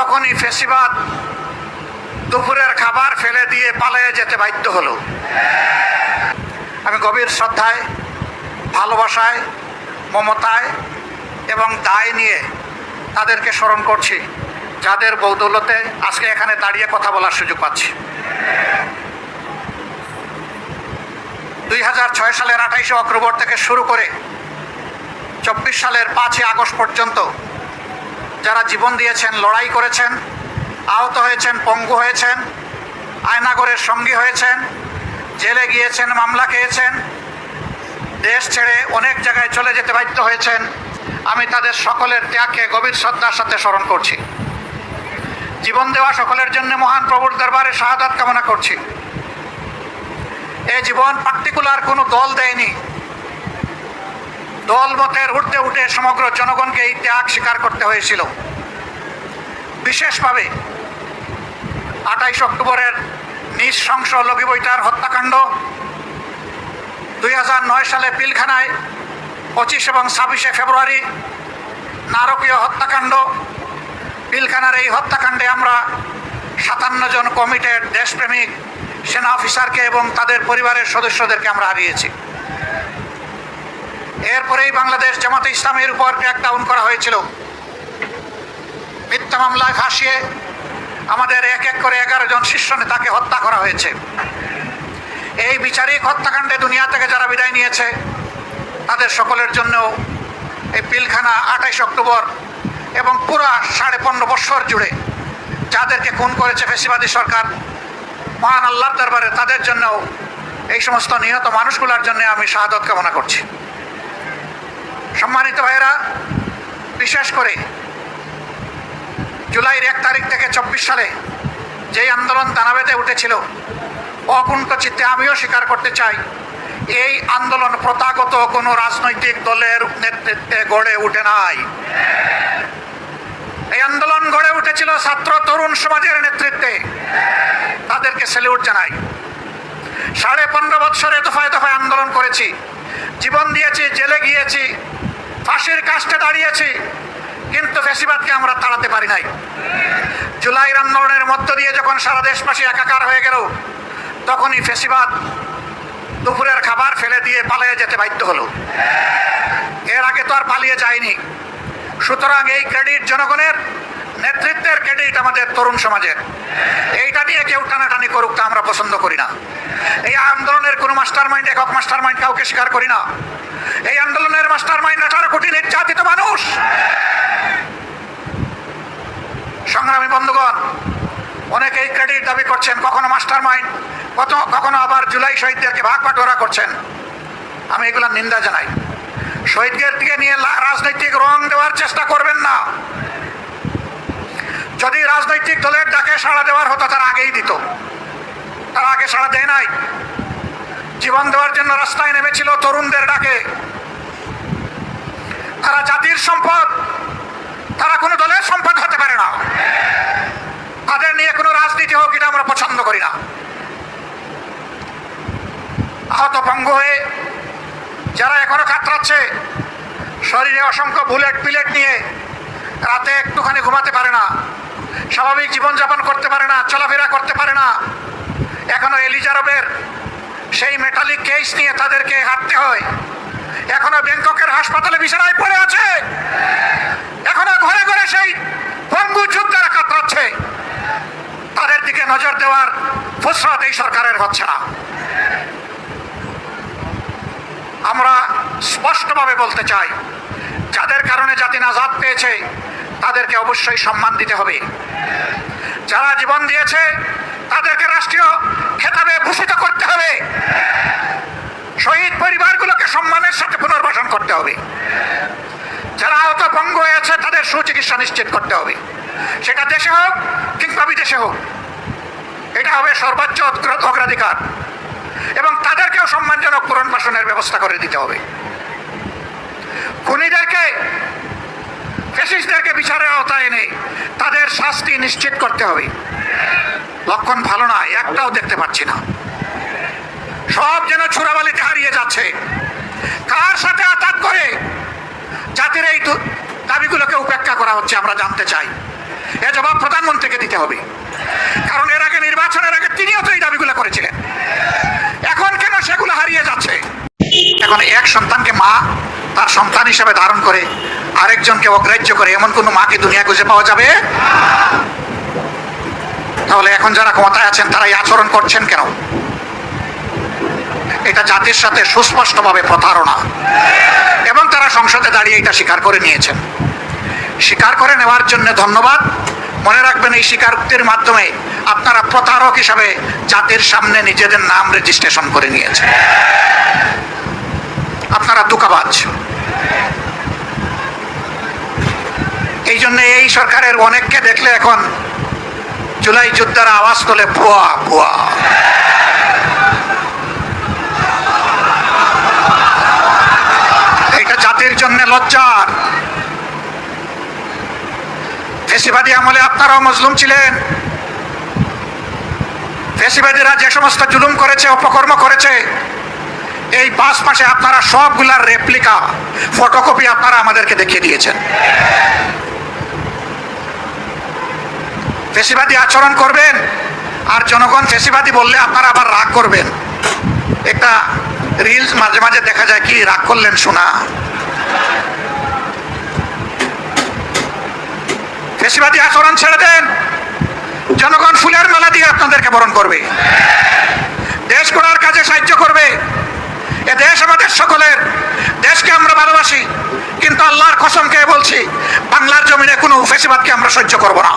তখনই ফেসিবাদ দুপুরের খাবার ফেলে দিয়ে পালিয়ে যেতে বাধ্য হলো। আমি গভীর শ্রদ্ধায়, ভালোবাসায়, মমতায় এবং দায় নিয়ে তাদেরকে স্মরণ করছি, যাদের বদৌলতে আজকে এখানে দাঁড়িয়ে কথা বলার সুযোগ পাচ্ছি। 2006 সালের 28শে অক্টোবর থেকে শুরু করে 24 সালের 5ই আগস্ট পর্যন্ত যারা জীবন দিয়েছেন, লড়াই করেছেন, আহত হয়েছেন, পঙ্গু হয়েছেন, আয়নাগরের সঙ্গী হয়েছেন, জেলে গিয়েছেন, মামলা খেয়েছেন, দেশ ছেড়ে অনেক জায়গায় চলে যেতে বাধ্য হয়েছেন, আমি তাদের সকলের ত্যাগকে গভীর শ্রদ্ধার সাথে স্মরণ করছি। জীবন দেওয়া সকলের জন্য মহান প্রভুর দরবারে শাহাদাত কামনা করছি। এই জীবন পার্টিকুলার কোনো দল দেয়নি, দল মতের ঊর্ধ্বে উঠে সমগ্র জনগণকে এই ত্যাগ স্বীকার করতে হয়েছিল। বিশেষভাবে 28 অক্টোবরের নৃশংস লগি বইটার হত্যাকাণ্ড, 2009 সালে পিলখানায় 25 এবং 26শে ফেব্রুয়ারি নারকীয় হত্যাকাণ্ড, পিলখানার এই হত্যাকাণ্ডে আমরা 57 জন কমিটেড দেশপ্রেমিক সেনা অফিসারকে এবং তাদের পরিবারের সদস্যদেরকে আমরা হারিয়েছি। এরপরেই বাংলাদেশ জামাতে ইসলামের উপর ক্র্যাকডাউন করা হয়েছিল। মিথ্যা মামলায় ফাঁসিয়ে আমাদের এক এক করে 11 জন শীর্ষ নেতাকে হত্যা করা হয়েছে। এই বিচারিক হত্যাকাণ্ডে দুনিয়া থেকে যারা বিদায় নিয়েছে তাদের সকলের জন্য এই পিলখানা 28 অক্টোবর এবং পুরা 15.5 বছর জুড়ে যাদেরকে খুন করেছে ফ্যাসিবাদী সরকার, মহান আল্লাহর দরবারে তাদের জন্যও, এই সমস্ত নিহত মানুষগুলোর জন্য আমি শাহাদত কামনা করছি। সম্মানিত ভাইয়েরা, বিশেষ করে জুলাইয়ের 1 তারিখ থেকে 24 সালে যেই আন্দোলন দানা বেঁধে উঠেছিল, অকুণ্ঠ চিত্তে আমিও স্বীকার করতে চাই, এই আন্দোলন প্রথাগত কোনো রাজনৈতিক দলের নেতৃত্বে গড়ে উঠে নাই। এই আন্দোলন গড়ে উঠেছিল ছাত্র তরুণ সমাজের নেতৃত্বে। তাদেরকে স্যালিউট জানাই। 15.5 বছরে দফায় দফায় আন্দোলন করেছি, জীবন দিয়েছি, জেলে গিয়েছি, ফাঁসির কাস্টে দাঁড়িয়েছি, কিন্তু ফ্যাসিবাদকে আমরা তাড়াতে পারি নাই। জুলাইয়ের আন্দোলনের মধ্য দিয়ে যখন সারা দেশবাসী একাকার হয়ে গেল, তখনই ফ্যাসিবাদ দুপুরের খাবার ফেলে দিয়ে পালিয়ে যেতে বাধ্য হলো। এর আগে তো আর পালিয়ে যায়নি। সুতরাং এই ক্রেডিট জনগণের, নেতৃত্বের ক্রেডিট আমাদের তরুণ সমাজের। এইটা দিয়ে কেউ টানাটানি করুক তা আমরা পছন্দ করি না। এই আন্দোলনের কোনো মাস্টার মাইন্ড, একক মাস্টার মাইন্ড কাউকে স্বীকার করি না। এই আন্দোলনের মাস্টার মাইন্ড 18 কোটি নির্যাতিত মানুষ। সংগ্রামী বন্ধুগণ, অনেকেই ক্রেডিট দাবি করছেন, কখনো মাস্টার মাইন্ড, কখনো আবার জুলাই শহীদদেরকে ভাগ বাটোয়ারা করছেন। আমি এগুলোর নিন্দা জানাই। শহীদদের দিকে নিয়ে রাজনৈতিক রং দেওয়ার চেষ্টা করবেন না। যদি রাজনৈতিক দলের ডাকে সাড়া দেওয়ার হতো তারা আগেই দিত, তারা আগে সাড়া দেয় নাই। জীবন দেওয়ার জন্য রাস্তায় নেমেছিল তরুণদের ডাকে। তারা জাতির সম্পদ, তারা কোনো দলের সম্পদ হতে পারে না। তাদের নিয়ে কোনো রাজনীতি হোক, এটা আমরা পছন্দ করি না। আহত ভঙ্গ হয়ে যারা এখনো কাতরাচ্ছে, শরীরে অসংখ্য বুলেট পিলেট নিয়ে রাতে একটুখানি ঘুমাতে পারে না, স্বাভাবিক জীবনযাপন করতে পারে না, চলাফেরা করতে পারে না, এখনো এলিজাবেথের সেই মেটালিক কেস নিয়ে তাদেরকে হাঁটতে হয়, এখনো ব্যাংককের হাসপাতালে বিছানায় পড়ে আছে, এখনো ঘরে ঘরে সেই পঙ্গু যোদ্ধারা কাতরাচ্ছে। তাদের দিকে নজর দেওয়ার ফুসরত এই সরকারের হচ্ছে না। আমরা স্পষ্টভাবে বলতে চাই, যাদের কারণে জাতি নাজাত পেয়েছে তাদেরকে অবশ্যই সম্মান দিতে হবে। যারা জীবন দিয়েছে তাদেরকে রাষ্ট্রীয় খেতাবে ভূষিত করতে হবে। শহীদ পরিবারগুলোকে সম্মানের সাথে পুনর্বাসন করতে হবে। যারা আহত ভঙ্গ হয়েছে তাদের সুচিকিৎসা নিশ্চিত করতে হবে, সেটা দেশে হোক কিংবা বিদেশে হোক। এটা হবে সর্বোচ্চ অগ্রাধিকার, এবং তাদেরকেও সম্মানজনক পুনর্বাসনের ব্যবস্থা করে দিতে হবে। খুনিদেরকে, ফ্যাসিস্টদেরকে বিচারের আওতায় এনে তাদের শাস্তি নিশ্চিত করতে হবে। লক্ষণ ভালো নয়, একটাও দেখতে পাচ্ছি না। সব যেন ছুরাবালিতে হারিয়ে যাচ্ছে। কার সাথে আঘাত করে জাতির এই দাবিগুলোকে উপেক্ষা করা হচ্ছে আমরা জানতে চাই। এ জবাব প্রধানমন্ত্রীকে দিতে হবে, কারণ এর আগে নির্বাচনের আগে তিনিও তো এই দাবিগুলো করেছিলেন। এখন কেন সেগুলো হারিয়ে যাচ্ছে? এখন এক সন্তানকে মা তার সন্তান হিসেবে ধারণ করে আরেকজনকে অগ্রাহ্য করে এমন কোনো মাকে দুনিয়া খুঁজে পাওয়া যাবে? তাহলে এখন যারা ক্ষমতায় আছেন তারা এই আচরণ করছেন কেন? এটা জাতির সাথে সুস্পষ্টভাবে প্রতারণা, এবং তারা সংসদে দাঁড়িয়ে এটা স্বীকার করে নিয়েছেন। স্বীকার করে নেওয়ার জন্য ধন্যবাদ। মনে রাখবেন, এই স্বীকারোক্তির মাধ্যমে আপনারা প্রতারক হিসাবে জাতির সামনে নিজেদের নাম রেজিস্ট্রেশন করে নিয়েছেন। আপনারা ধোঁকাবাজ। এই জন্য এই সরকারের অনেককে দেখলে এখন জুলাই যোদ্ধারা আওয়াজ তোলে ভুয়া ভুয়া। এটা জাতির জন্য লজ্জার। ফ্যাসিবাদী আমলে আপনারাও মজলুম ছিলেন। ফ্যাসিবাদীরা যে সমস্ত জুলুম করেছে, অপকর্ম করেছে, এই 5 মাসে আপনারা সবগুলার রেপ্লিকা, ফটোকপি আপনারা আমাদেরকে দেখিয়ে দিয়েছেন। ফ্যাসিবাদী আচরণ করবেন আর জনগণ ফ্যাসিবাদী বললে আপনারা আবার রাগ করবেন। একটা রিলস মাঝে মাঝে দেখা যায়, কি রাগ করলেন শোনা। ফ্যাসিবাদী আচরণ ছেড়ে দেন, জনগণ ফুলের মালা দিয়ে আপনাদেরকে বরণ করবে, দেশ গড়ার কাজে সাহায্য করবে। এ দেশ আমাদের সকলের, দেশকে আমরা ভালোবাসি, কিন্তু আল্লাহর কসম খেয়ে বলছি, বাংলার জমিনে কোনো ফ্যাসিবাদকে আমরা সহ্য করব না।